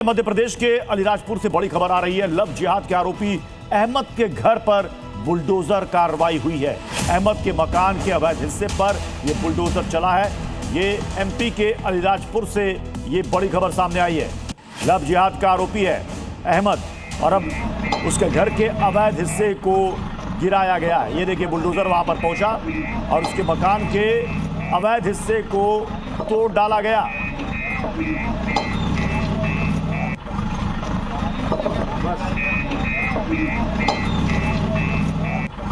मध्य प्रदेश के अलीराजपुर से बड़ी खबर आ रही है। लव जिहाद के आरोपी अहमद के घर पर बुलडोजर कार्रवाई हुई है। अहमद के मकान के अवैध हिस्से पर यह बुलडोजर चला है। ये एमपी के अलीराजपुर से ये बड़ी खबर सामने आई है। लव जिहाद का आरोपी है अहमद और अब उसके घर के अवैध हिस्से को गिराया गया है। ये देखिए बुलडोजर वहां पर पहुंचा और उसके मकान के अवैध हिस्से को तोड़ डाला गया।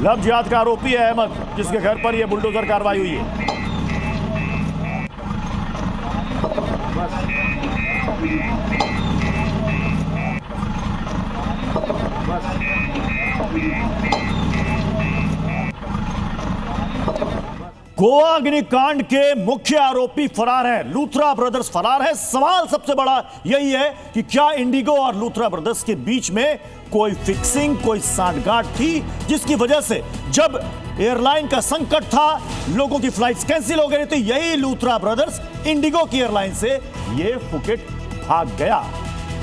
लव जिहाद का आरोपी है अहमद, जिसके घर पर यह बुलडोजर कार्रवाई हुई है। गोवा अग्निकांड के मुख्य आरोपी फरार है। लूथरा ब्रदर्स फरार है। सवाल सबसे बड़ा यही है कि क्या इंडिगो और लूथरा ब्रदर्स के बीच में कोई फिक्सिंग, कोई सांठगांठ थी, जिसकी वजह से जब एयरलाइन का संकट था, लोगों की फ्लाइट्स कैंसिल हो गई, तो यही लूथरा ब्रदर्स इंडिगो की एयरलाइन से ये फुकेट भाग गया।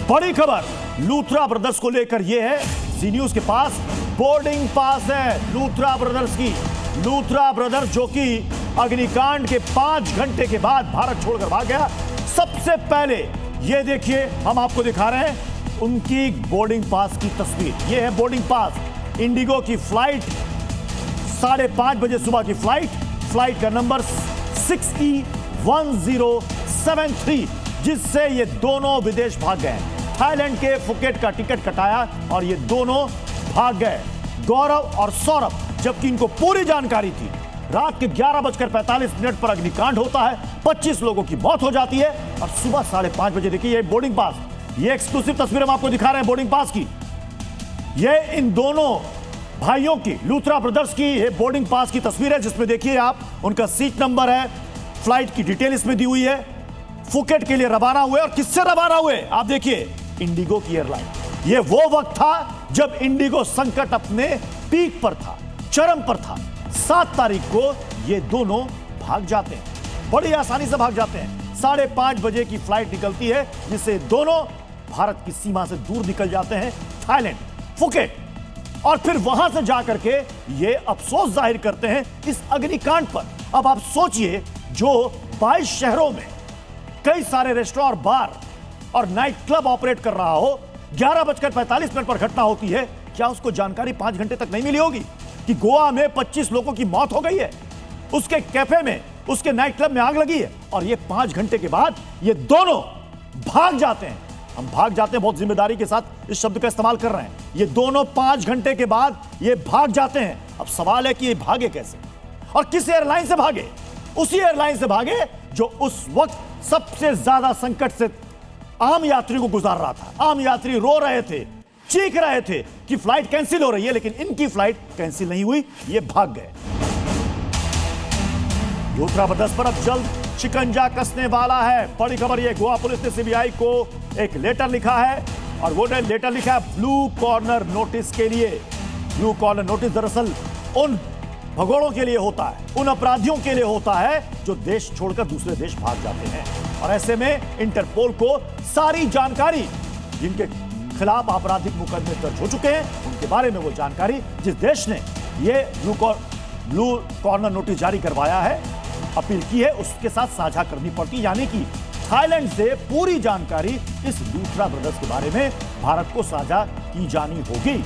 बड़ी खबर लूथरा ब्रदर्स को लेकर यह है, जी न्यूज के पास बोर्डिंग पास है लूथरा ब्रदर्स की। लूथरा ब्रदर्स जो कि अग्निकांड के 5 घंटे के बाद भारत छोड़कर भाग गया। सबसे पहले ये देखिए, हम आपको दिखा रहे हैं उनकी बोर्डिंग पास की तस्वीर। ये है बोर्डिंग पास। इंडिगो की फ्लाइट 5:30 बजे सुबह की फ्लाइट का नंबर 601073, जिससे ये दोनों विदेश भाग गए। थाईलैंड के फुकेट का टिकट कटाया और ये दोनों भाग गए, गौरव और सौरभ, जबकि इनको पूरी जानकारी थी। रात के 11:45 पर अग्निकांड होता है, 25 लोगों की मौत हो जाती है और सुबह 5:30 बजे देखिए ये बोर्डिंग पास, ये एक्सक्लूसिव तस्वीर हम आपको दिखा रहे हैं बोर्डिंग पास की। ये इन दोनों भाइयों की, लूथरा ब्रदर्स की ये बोर्डिंग पास की तस्वीर है, जिसमें देखिए आप उनका सीट नंबर है, फ्लाइट की डिटेल इसमें दी हुई है, फुकेट के लिए रवाना हुए और किससे रवाना हुए आप देखिए, इंडिगो की एयरलाइन। ये वो वक्त था जब इंडिगो संकट अपने पीक पर था, चरम पर था। 7 तारीख को ये दोनों भाग जाते हैं, बड़ी आसानी से भाग जाते हैं। 5:30 बजे की फ्लाइट निकलती है, जिससे दोनों भारत की सीमा से दूर निकल जाते हैं, थाईलैंड, फुकेट, और फिर वहां से जाकर के ये अफसोस जाहिर करते हैं इस अग्निकांड पर। अब आप सोचिए, जो 22 शहरों में कई सारे रेस्टोरेंट, बार और नाइट क्लब ऑपरेट कर रहा हो, 11:45 पर घटना होती है, क्या उसको जानकारी 5 घंटे तक नहीं मिली होगी कि गोवा में 25 लोगों की मौत हो गई है, उसके कैफे में, उसके नाइट क्लब में आग लगी है, और ये 5 घंटे के बाद ये दोनों भाग जाते हैं। हम भाग जाते हैं, बहुत जिम्मेदारी के साथ इस शब्द का इस्तेमाल कर रहे हैं। ये दोनों 5 घंटे के बाद ये भाग जाते हैं। अब सवाल है कि ये भागे कैसे और किस एयरलाइन से भागे? उसी एयरलाइन से भागे जो उस वक्त सबसे ज्यादा संकट से आम यात्री को गुजार रहा था। आम यात्री रो रहे थे, चीख रहे थे कि फ्लाइट कैंसिल हो रही है, लेकिन इनकी फ्लाइट कैंसिल नहीं हुई, ये भाग गए। लूथरा ब्रदर्स पर अब जल्द शिकंजा कसने वाला है। बड़ी खबर यह, गोवा पुलिस ने सीबीआई को एक लेटर लिखा है और वो लेटर लिखा है ब्लू कॉर्नर नोटिस के लिए। ब्लू कॉर्नर नोटिस दरअसल उन भगोड़ों के लिए होता है, उन अपराधियों के लिए होता है जो देश छोड़कर दूसरे देश भाग जाते हैं। और ऐसे में इंटरपोल को सारी जानकारी, जिनके खिलाफ आपराधिक मुकदमे दर्ज हो चुके हैं, उनके बारे में वो जानकारी, जिस देश ने ये ब्लू कॉर्नर नोटिस जारी करवाया है, अपील की है, उसके साथ साझा करनी पड़ती। यानी कि थाईलैंड से पूरी जानकारी इस लूथरा ब्रदर्स के बारे में भारत को साझा की जानी होगी।